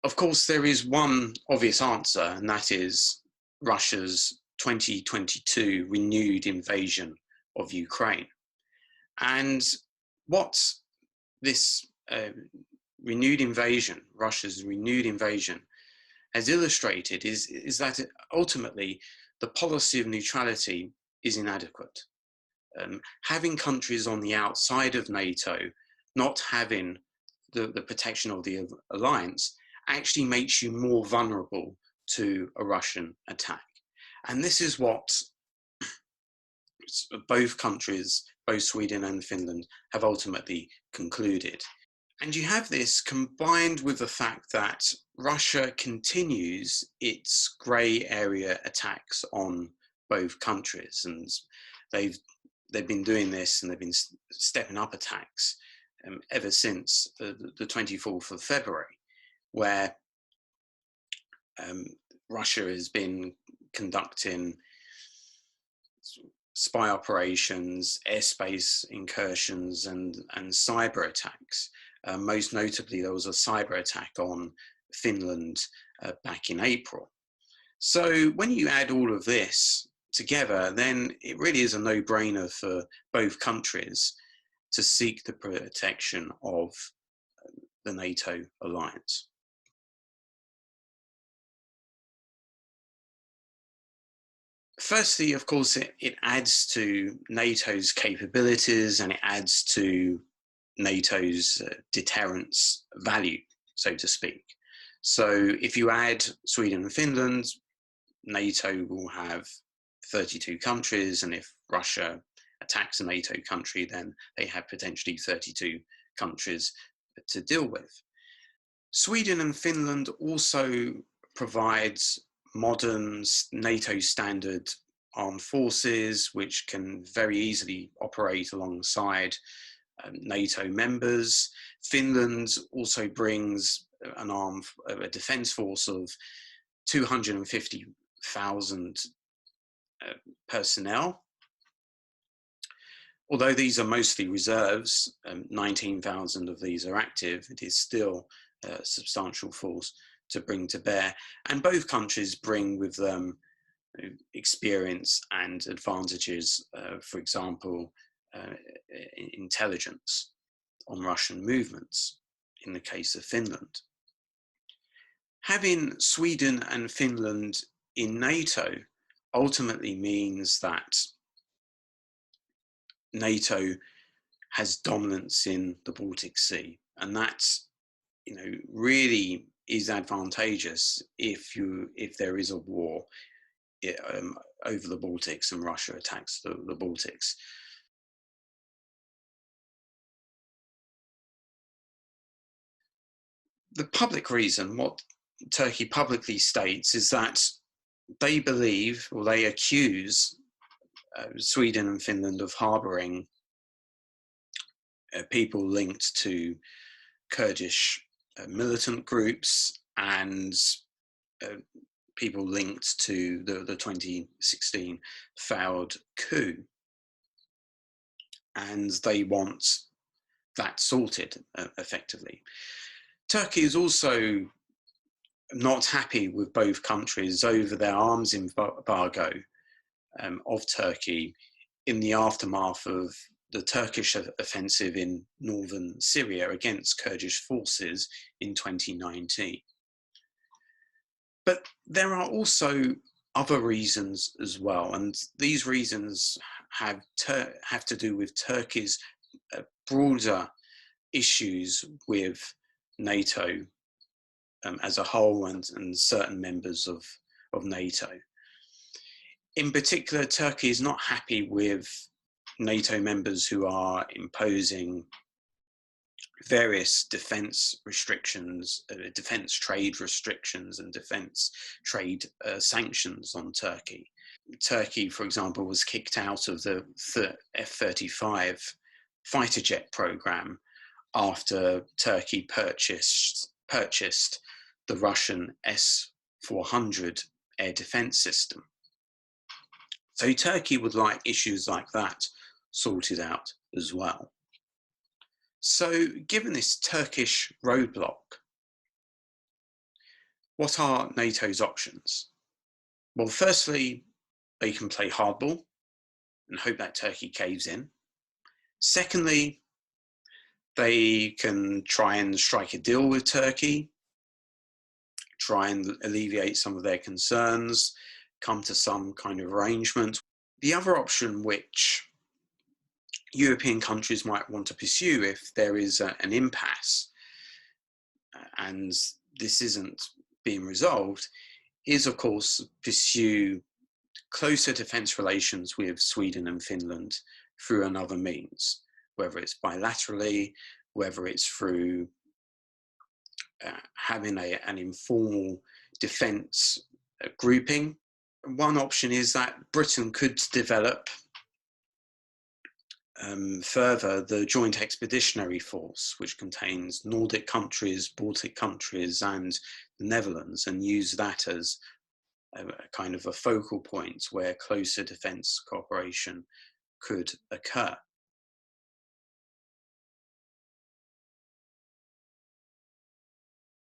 Of course, there is one obvious answer, and that is Russia's 2022 renewed invasion of Ukraine. And what this renewed invasion, Russia's renewed invasion, has illustrated is that ultimately the policy of neutrality is inadequate. Having countries on the outside of NATO not having the protection of the alliance actually makes you more vulnerable to a Russian attack. And this is what both countries, both Sweden and Finland, have ultimately concluded. And you have this combined with the fact that Russia continues its grey area attacks on both countries, and they've been doing this, and they've been stepping up attacks ever since the 24th of February, where Russia has been conducting spy operations, airspace incursions, and cyber attacks. Most notably, there was a cyber attack on Finland back in April. So when you add all of this together, then it really is a no-brainer for both countries to seek the protection of the NATO alliance. Firstly, of course, it adds to NATO's capabilities, and it adds to NATO's deterrence value, so to speak. So if you add Sweden and Finland, NATO will have 32 countries, and if Russia attacks a NATO country, then they have potentially 32 countries to deal with. Sweden and Finland also provides modern NATO standard armed forces, which can very easily operate alongside NATO members. Finland also brings a defence force of 250,000 personnel. Although these are mostly reserves, 19,000 of these are active, it is still a substantial force to bring to bear. And both countries bring with them experience and advantages, for example, intelligence on Russian movements in the case of Finland. Having Sweden and Finland in NATO ultimately means that NATO has dominance in the Baltic Sea, and that's, really is advantageous if there is a war over the Baltics and Russia attacks the Baltics. The public reason, what Turkey publicly states, is that they believe, or they accuse Sweden and Finland of harbouring people linked to Kurdish militant groups and people linked to the 2016 failed coup. And they want that sorted effectively. Turkey is also not happy with both countries over their arms embargo of Turkey in the aftermath of the Turkish offensive in northern Syria against Kurdish forces in 2019. But there are also other reasons as well, and these reasons have to do with Turkey's broader issues with NATO as a whole and certain members of NATO. In particular, Turkey is not happy with NATO members who are imposing various defence restrictions, defence trade restrictions and defence trade sanctions on Turkey. Turkey, for example, was kicked out of the F-35 fighter jet programme after Turkey purchased the Russian S-400 air defence system. So Turkey would like issues like that sorted out as well. So given this Turkish roadblock, What are NATO's options? Well, firstly, they can play hardball and hope that Turkey caves in. Secondly, they can try and strike a deal with Turkey, try and alleviate some of their concerns, come to some kind of arrangement. The other option, which European countries might want to pursue if there is an impasse and this isn't being resolved, is of course pursue closer defence relations with Sweden and Finland through another means, whether it's bilaterally, whether it's through having an informal defence grouping. One option is that Britain could develop further the Joint Expeditionary Force, which contains Nordic countries, Baltic countries, and the Netherlands, and use that as a kind of a focal point where closer defence cooperation could occur.